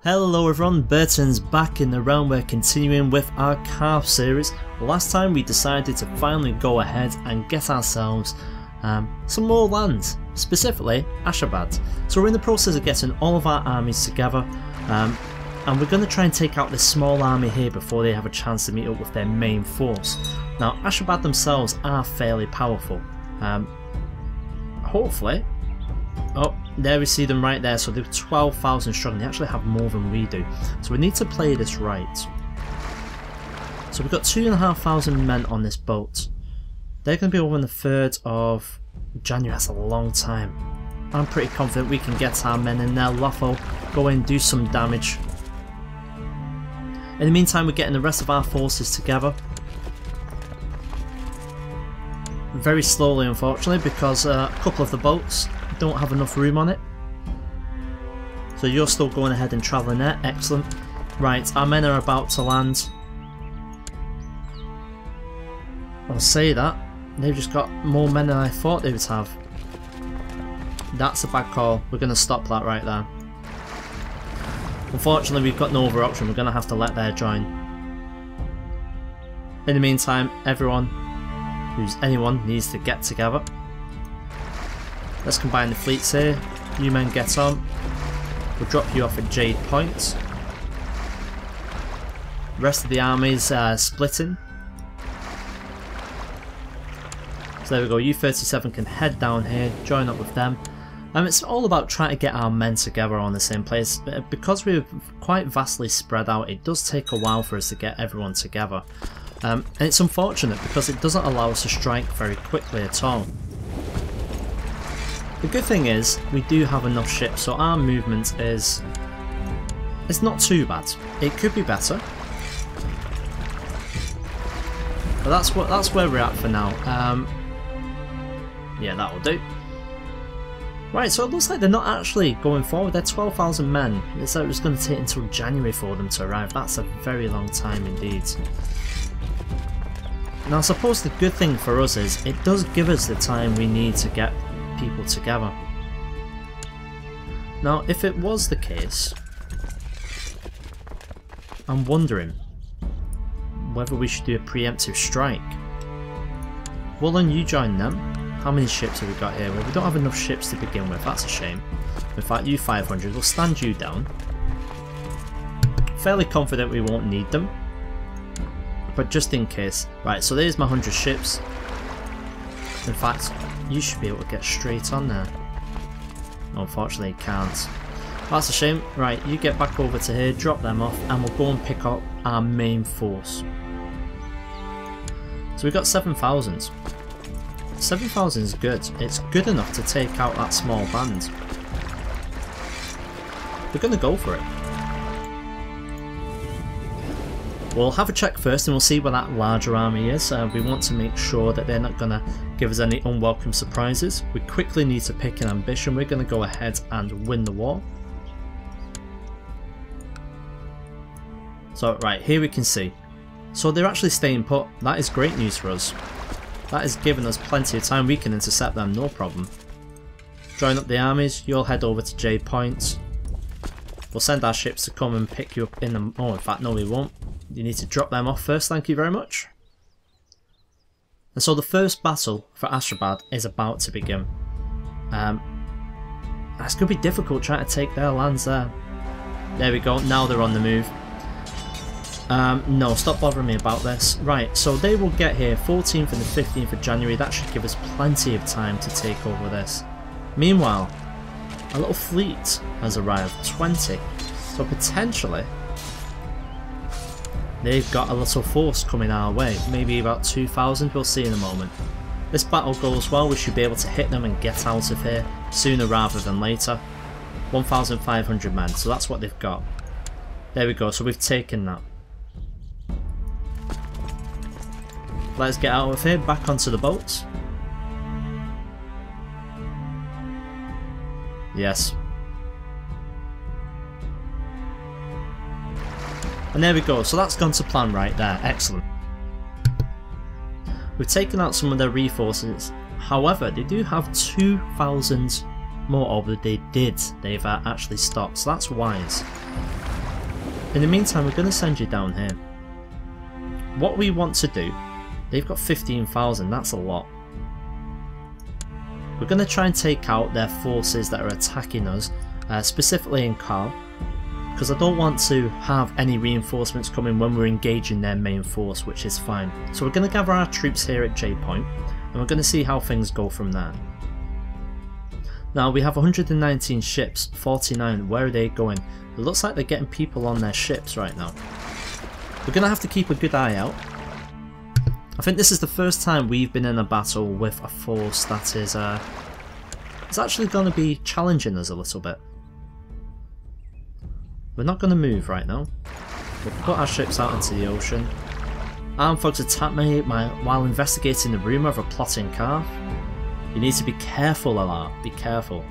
Hello everyone, Burton's back in the realm. We're continuing with our Qarth series. Last time we decided to finally go ahead and get ourselves some more land, specifically Ashgabbad. So we're in the process of getting all of our armies together and we're going to try and take out this small army here before they have a chance to meet up with their main force. Now Ashgabbad themselves are fairly powerful. Hopefully. Oh, there we see them right there. So they're 12,000 strong. They actually have more than we do. So we need to play this right. So we've got 2,500 men on this boat. They're going to be over on the 3rd of January. That's a long time. I'm pretty confident we can get our men in there. Lotho, go in, do some damage. In the meantime, we're getting the rest of our forces together. Very slowly, unfortunately, because a couple of the boats don't have enough room on it. So you're still going ahead and travelling there. Excellent. Right, our men are about to land. I'll say that. They've just got more men than I thought they would have. That's a bad call. We're going to stop that right there. Unfortunately, we've got no other option. We're going to have to let them join. In the meantime, anyone needs to get together. Let's combine the fleets here. You men get on. We'll drop you off at Jade Point. The rest of the armies are splitting. So there we go, U-37 can head down here, join up with them. It's all about trying to get our men together on the same place. Because we're quite vastly spread out, it does take a while for us to get everyone together. And it's unfortunate because it doesn't allow us to strike very quickly at all. The good thing is, we do have enough ships, so our movement is not too bad. It could be better, but that's where we're at for now. Yeah, that'll do. Right, so it looks like they're not actually going forward. They're 12,000 men. It's like it's going to take until January for them to arrive. That's a very long time indeed. Now, I suppose the good thing for us is it does give us the time we need to get people together. Now, if it was the case, I'm wondering whether we should do a preemptive strike. Well, then you join them. How many ships have we got here? Well, we don't have enough ships to begin with. That's a shame. In fact, you 500. We'll stand you down. Fairly confident we won't need them, but just in case. Right, so there's my 100 ships. In fact, you should be able to get straight on there. Unfortunately, you can't. That's a shame. Right, you get back over to here, drop them off, and we'll go and pick up our main force. So we've got 7,000. 7,000 is good. It's good enough to take out that small band. We're going to go for it. We'll have a check first and we'll see where that larger army is. We want to make sure that they're not going to give us any unwelcome surprises. We quickly need to pick an ambition. We're going to go ahead and win the war. So right, here we can see. So they're actually staying put. That is great news for us. That is giving us plenty of time. We can intercept them, no problem. Join up the armies. You'll head over to Jade Point. We'll send our ships to come and pick you up in the... Oh, in fact, no we won't. You need to drop them off first, thank you very much. And so the first battle for Ashgabbad is about to begin. It's going to be difficult trying to take their lands there. There we go, now they're on the move. No, stop bothering me about this. Right, so they will get here 14th and the 15th of January. That should give us plenty of time to take over this. Meanwhile, a little fleet has arrived, 20. So potentially they've got a little force coming our way, maybe about 2,000, we'll see in a moment. This battle goes well, we should be able to hit them and get out of here sooner rather than later. 1,500 men, so that's what they've got. There we go, so we've taken that. Let's get out of here, back onto the boats. Yes. And there we go, so that's gone to plan right there, excellent. We've taken out some of their reinforcements, however they do have 2,000 more of that they did. They've actually stopped, so that's wise. In the meantime, we're going to send you down here. What we want to do, they've got 15,000, that's a lot. We're going to try and take out their forces that are attacking us, specifically in Qarth, because I don't want to have any reinforcements coming when we're engaging their main force, which is fine. So we're going to gather our troops here at J Point, and we're going to see how things go from there. Now we have 119 ships, 49, where are they going? It looks like they're getting people on their ships right now. We're going to have to keep a good eye out. I think this is the first time we've been in a battle with a force that is it's actually going to be challenging us a little bit. We're not going to move right now. We'll put our ships out into the ocean. Armed thugs attack me while investigating the rumour of a plot in Qarth. You need to be careful, Alar. Be careful.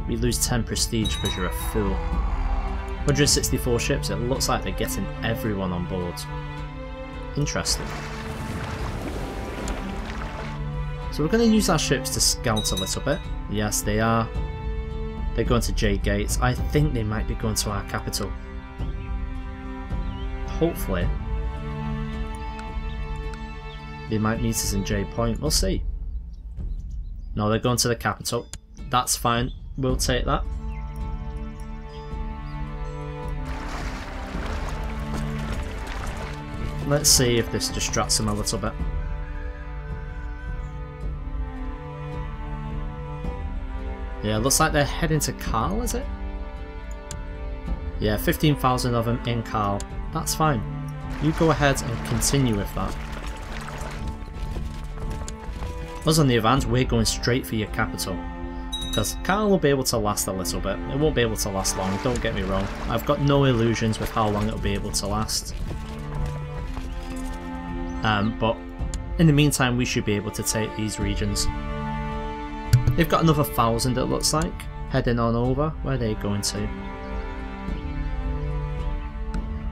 We lose 10 prestige because you're a fool. 164 ships. It looks like they're getting everyone on board. Interesting. So we're going to use our ships to scout a little bit. Yes, they are. They're going to J Gates. I think they might be going to our capital. Hopefully. They might meet us in J Point. We'll see. No, they're going to the capital. That's fine. We'll take that. Let's see if this distracts them a little bit. Yeah, looks like they're heading to Qarth, is it? Yeah, 15,000 of them in Qarth. That's fine. You go ahead and continue with that. Us on the other hand, we're going straight for your capital. Because Qarth will be able to last a little bit. It won't be able to last long, don't get me wrong. I've got no illusions with how long it'll be able to last. But in the meantime, we should be able to take these regions. They've got another 1,000 it looks like, heading on over. Where are they going to?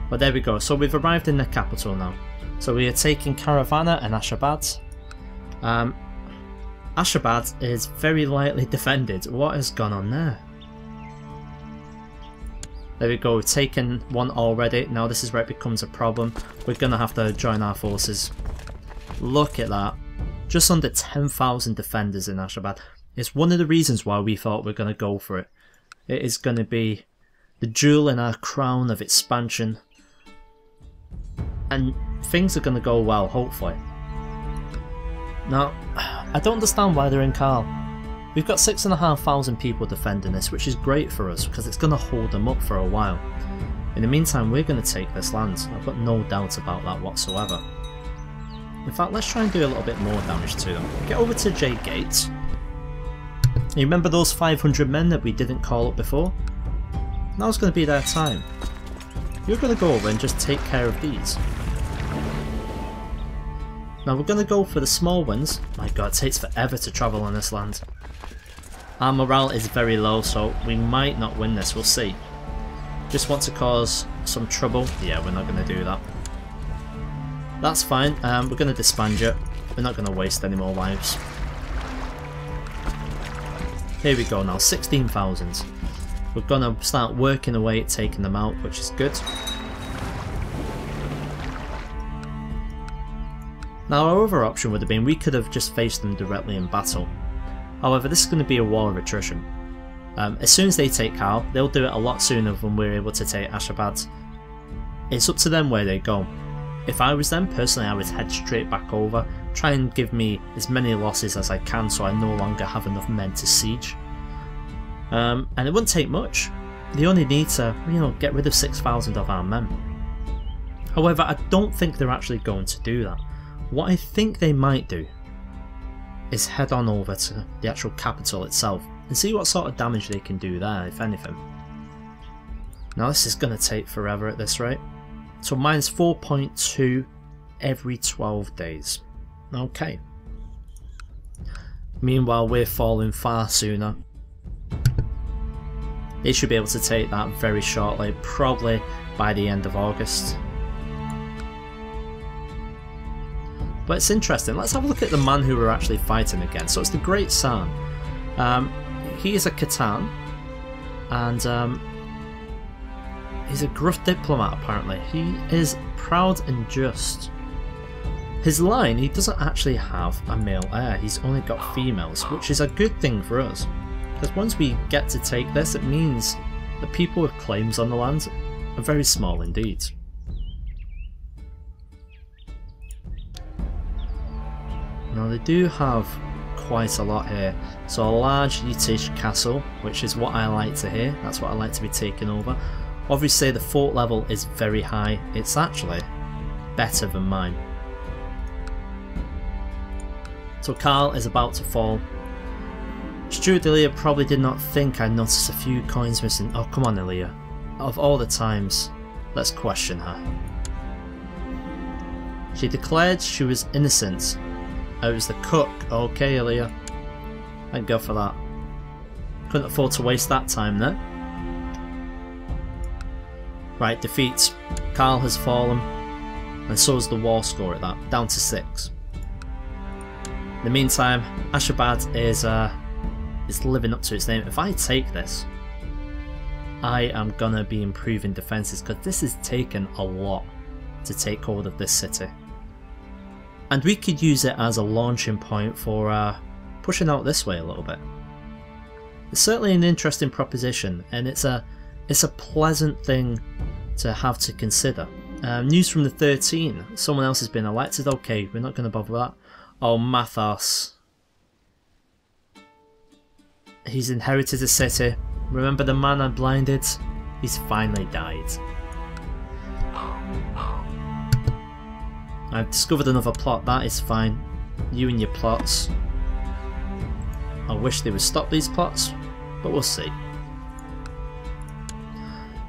Well, there we go. So we've arrived in the capital now. So we are taking Caravana and Ashabad. Ashabad is very lightly defended. What has gone on there? There we go, we've taken one already. Now this is where it becomes a problem. We're going to have to join our forces. Look at that. Just under 10,000 defenders in Ashabad. It's one of the reasons why we thought we're going to go for it. It is going to be the jewel in our crown of expansion. And things are going to go well, hopefully. Now, I don't understand why they're in Qarth. We've got 6,500 people defending this, which is great for us because it's going to hold them up for a while. In the meantime, we're going to take this land. I've got no doubt about that whatsoever. In fact, let's try and do a little bit more damage to them. Get over to J Gates. You remember those 500 men that we didn't call up before? Now's going to be their time. You're going to go over and just take care of these. Now we're going to go for the small ones. My god, it takes forever to travel on this land. Our morale is very low, so we might not win this, we'll see. Just want to cause some trouble? Yeah, we're not going to do that. That's fine, we're going to disband you. We're not going to waste any more lives. Here we go now, 16,000. We're going to start working away at taking them out, which is good. Now our other option would have been we could have just faced them directly in battle. However, this is going to be a war of attrition. As soon as they take Qarth, they'll do it a lot sooner than we're able to take Ashabad. It's up to them where they go. If I was them, personally I would head straight back over, try and give me as many losses as I can so I no longer have enough men to siege. And it wouldn't take much. They only need to, get rid of 6,000 of our men. However, I don't think they're actually going to do that. What I think they might do is head on over to the actual capital itself and see what sort of damage they can do there, if anything. Now this is going to take forever at this rate. So minus 4.2 every 12 days. Okay. Meanwhile, we're falling far sooner. They should be able to take that very shortly, probably by the end of August. But it's interesting. Let's have a look at the man who we're actually fighting against. So it's the Great San. He is a Khatan, and He's a gruff diplomat apparently. He is proud and just. His line, he doesn't actually have a male heir, he's only got females, which is a good thing for us. Because once we get to take this, it means the people with claims on the land are very small indeed. Now they do have quite a lot here. So a large Yiddish castle, which is what I like to hear, that's what I like to be taking over. Obviously the fort level is very high, it's actually better than mine. So Qarth is about to fall. Stuart Ilya probably did not think I noticed a few coins missing. Oh come on Ilya. Of all the times, let's question her. She declared she was innocent. I was the cook. Okay Ilya. Thank God for that. Couldn't afford to waste that time there. Right, defeat. Qarth has fallen. And so is the war score at that. Down to 6. In the meantime, Ashgabat is living up to its name. If I take this, I am gonna be improving defences because this has taken a lot to take hold of this city. And we could use it as a launching point for pushing out this way a little bit. It's certainly an interesting proposition and it's a pleasant thing to have to consider. News from the 13. Someone else has been elected. Okay, we're not going to bother with that. Oh, Mathos. He's inherited a city. Remember the man I blinded? He's finally died. I've discovered another plot. That is fine. You and your plots. I wish they would stop these plots, but we'll see.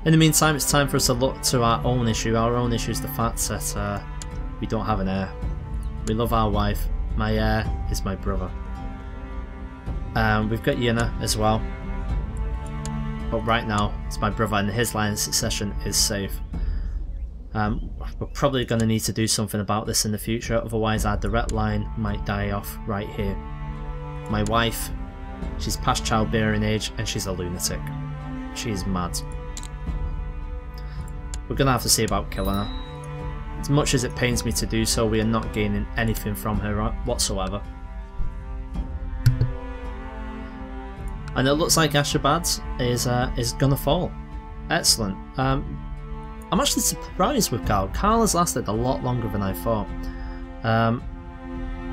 In the meantime, it's time for us to look to our own issue. Our own issue is the fact that we don't have an heir. We love our wife. My heir is my brother. We've got Yenna as well. But right now, it's my brother and his line of succession is safe. We're probably going to need to do something about this in the future, otherwise our direct line might die off right here. My wife, she's past childbearing age and she's a lunatic. She's mad. We're going to have to see about killing her. As much as it pains me to do so, we are not gaining anything from her whatsoever. And it looks like Ashgabat is going to fall. Excellent. I'm actually surprised with Qarth. Qarth has lasted a lot longer than I thought.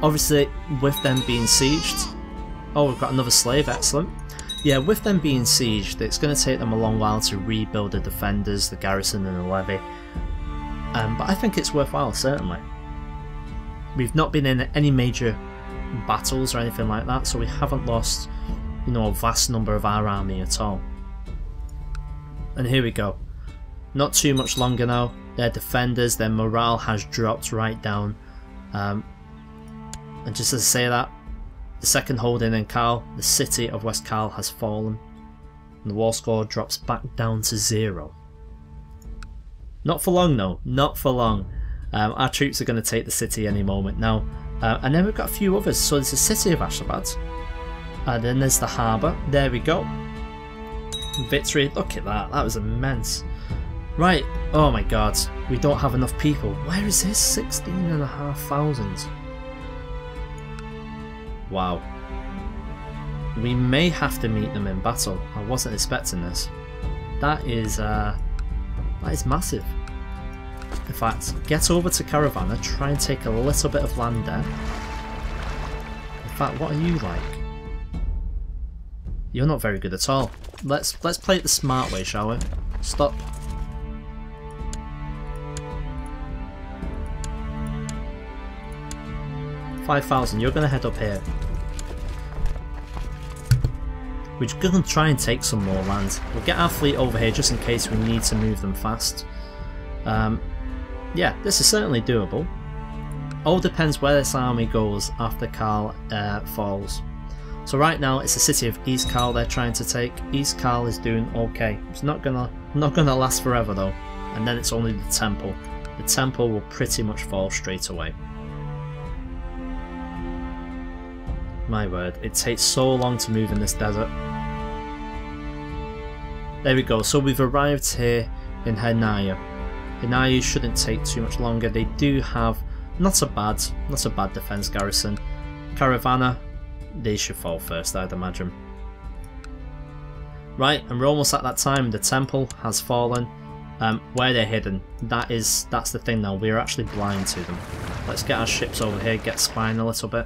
Obviously, with them being sieged... Oh, we've got another slave, excellent. Yeah, with them being sieged, it's going to take them a long while to rebuild the defenders, the garrison and the levy. But I think it's worthwhile, certainly. We've not been in any major battles or anything like that, so we haven't lost, you know, a vast number of our army at all. And here we go. Not too much longer now. Their defenders, their morale has dropped right down. And just as I say that, the second holding in Qarth, the city of West Qarth has fallen. And the war score drops back down to 0. Not for long though, not for long. Our troops are going to take the city any moment now. And then we've got a few others. So there's the city of Ashgabat. And then there's the harbour. There we go. Victory. Look at that. That was immense. Right. Oh my god. We don't have enough people. Where is this? 16,500. Wow. We may have to meet them in battle. I wasn't expecting this. That is massive. In fact, get over to Caravana, try and take a little bit of land there. In fact, what are you like? You're not very good at all. Let's play it the smart way, shall we? Stop. $5,000, you're going to head up here. We're just going to try and take some more land. We'll get our fleet over here just in case we need to move them fast. Yeah, this is certainly doable. All depends where this army goes after Qarth falls. So right now it's the city of East Qarth they're trying to take. East Qarth is doing okay. It's not gonna last forever though. And then it's only the temple. The temple will pretty much fall straight away. My word, it takes so long to move in this desert. There we go, so we've arrived here. in Henaya. Henaya shouldn't take too much longer. They do have not a bad defense garrison. Caravana, they should fall first, I'd imagine. Right, and we're almost at that time. The temple has fallen. Where they're hidden, that's the thing now. We're actually blind to them. Let's get our ships over here, get spying a little bit.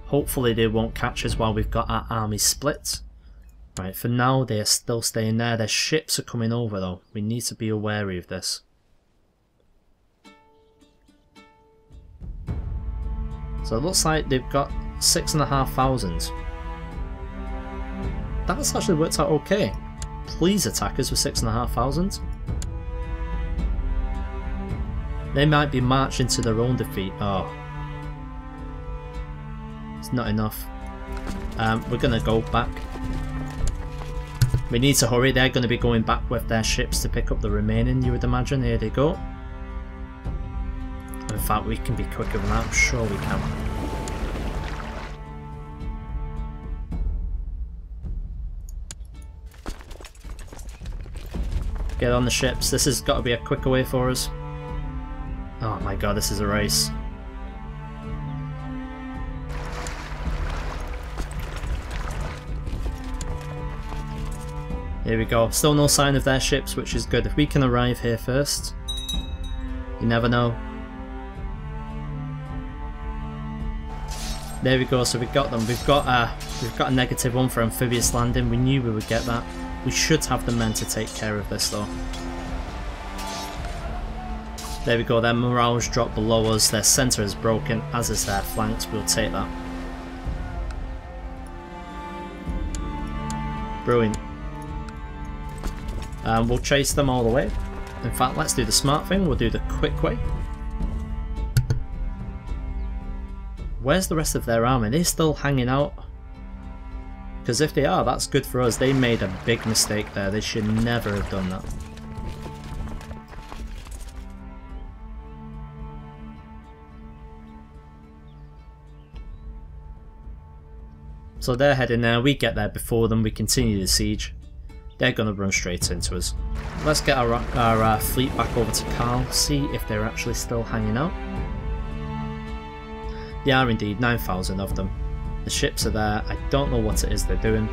Hopefully they won't catch us while we've got our army split. Right, for now they are still staying there. Their ships are coming over though. We need to be wary of this. So it looks like they've got 6,500. That's actually worked out okay. Please attack us with 6,500. They might be marching to their own defeat. Oh. It's not enough. We're going to go back. We need to hurry. They're going to be going back with their ships to pick up the remaining, you would imagine. Here they go. In fact, we can be quicker than that. I'm sure we can. Get on the ships. This has got to be a quicker way for us. Oh my god, this is a race. Here we go. Still no sign of their ships, which is good. If we can arrive here first, you never know. There we go. So we got them. We've got a -1 for amphibious landing. We knew we would get that. We should have the men to take care of this though. There we go, their morale's dropped below us, their centre is broken, as is their flanks. We'll take that. Brilliant. We'll chase them all the way. In fact, let's do the smart thing, we'll do the quick way. Where's the rest of their army? Are they still hanging out? Because if they are, that's good for us. They made a big mistake there, they should never have done that. So they're heading there, we get there before them, we continue the siege. They're going to run straight into us. Let's get our fleet back over to Qarth, see if they're actually still hanging out. They are indeed, 9,000 of them. The ships are there, I don't know what it is they're doing.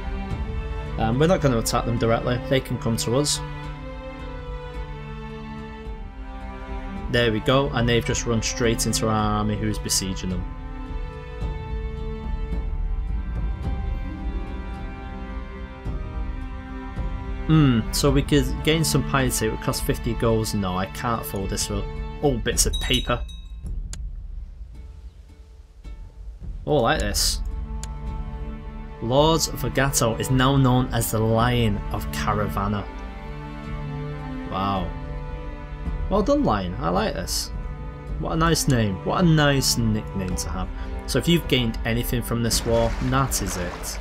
We're not going to attack them directly, they can come to us. There we go, and they've just run straight into our army who's besieging them. So we could gain some piety, it would cost 50 goals. No, I can't afford this for old bits of paper. Oh, I like this. Lord Vergato is now known as the Lion of Caravana. Wow. Well done, Lion, I like this. What a nice name, what a nice nickname to have. So if you've gained anything from this war, that is it.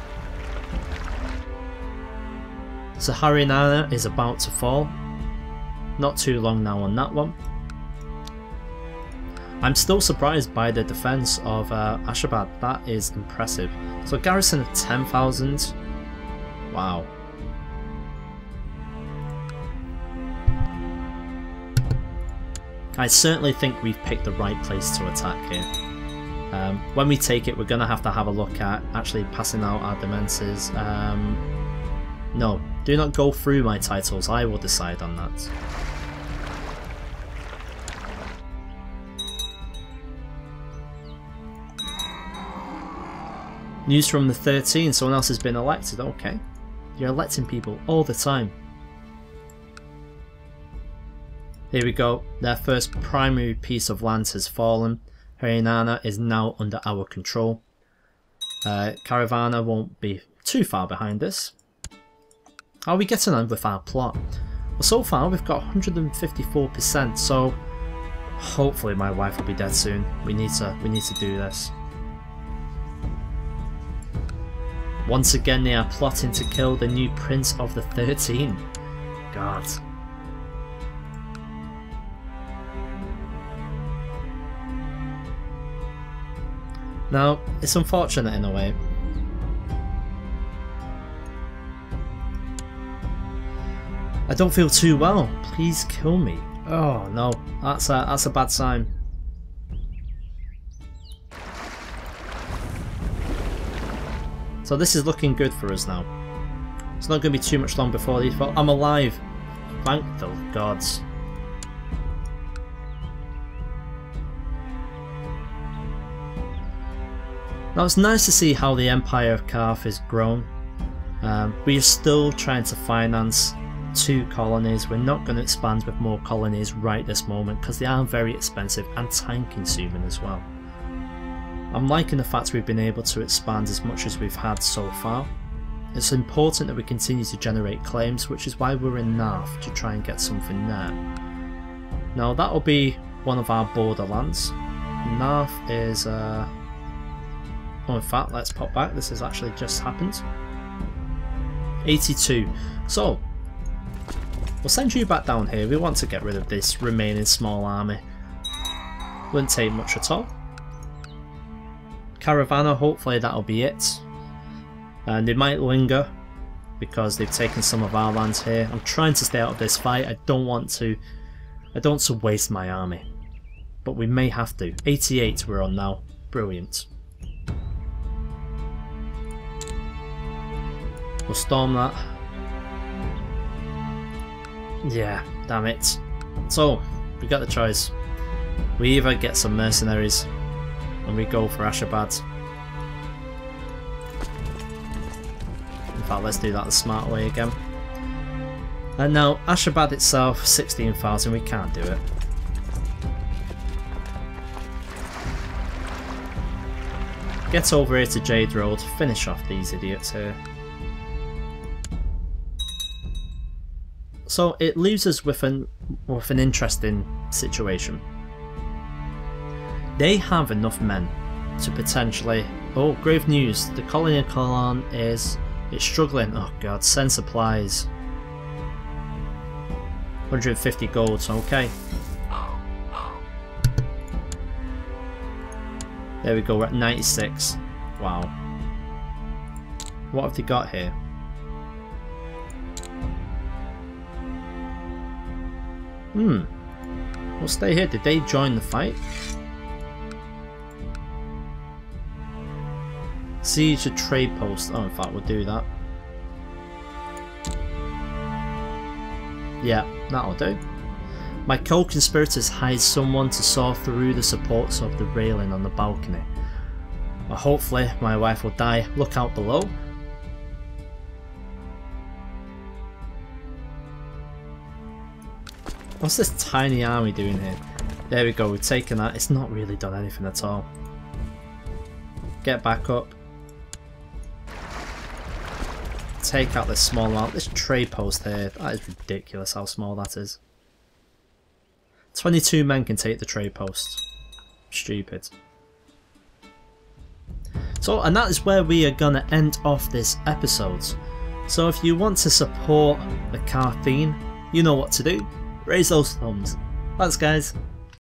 So Harinana is about to fall. Not too long now on that one. I'm still surprised by the defense of Ashabad. That is impressive. So garrison of 10,000. Wow. I certainly think we've picked the right place to attack here. When we take it, we're going to have a look at actually passing out our demences. No, do not go through my titles, I will decide on that. News from the 13, someone else has been elected, okay. You're electing people all the time. Here we go, their first primary piece of land has fallen. Harinana is now under our control. Caravana won't be too far behind this. How are we getting on with our plot? Well, so far we've got 154%, so hopefully my wife will be dead soon. We need to do this. Once again they are plotting to kill the new Prince of the 13. God. Now, it's unfortunate in a way. I don't feel too well. Please kill me. Oh no, that's a bad sign. So this is looking good for us now. It's not going to be too much long before these fall. I'm alive. Thank the gods. Now it's nice to see how the Empire of Qarth has grown. We are still trying to finance 2 colonies. We're not going to expand with more colonies right this moment because they are very expensive and time consuming as well. I'm liking the fact we've been able to expand as much as we've had so far. It's important that we continue to generate claims, which is why we're in Qarth, to try and get something there. Now that'll be one of our borderlands. Qarth is oh, in fact, let's pop back. This has actually just happened. 82. So we'll send you back down here. We want to get rid of this remaining small army. Wouldn't take much at all. Caravana, hopefully that'll be it. And they might linger because they've taken some of our lands here. I'm trying to stay out of this fight. I don't want to waste my army, but we may have to. 88 we're on now. Brilliant. We'll storm that. Yeah, damn it. So we got the choice. We either get some mercenaries and we go for Ashabad. In fact, let's do that the smart way again. And now Ashabad itself, 16,000, we can't do it. Get over here to Jade Road, finish off these idiots here. So it leaves us with an interesting situation. They have enough men to potentially... Oh, grave news. The colony of Cologne is struggling. Oh god, send supplies. 150 gold, okay. There we go, we're at 96. Wow. What have they got here? We'll stay here. Did they join the fight? Siege a trade post. Oh, in fact, we'll do that. Yeah, that'll do. My co-conspirators hired someone to saw through the supports of the railing on the balcony. Well, hopefully my wife will die. Look out below. What's this tiny army doing here? There we go, we've taken that. It's not really done anything at all. Get back up. Take out this small amount. This trade post here, that is ridiculous how small that is. 22 men can take the trade post. Stupid. So, and that is where we are going to end off this episode. So if you want to support the Qarth theme, you know what to do. Raise those thumbs. Thanks guys.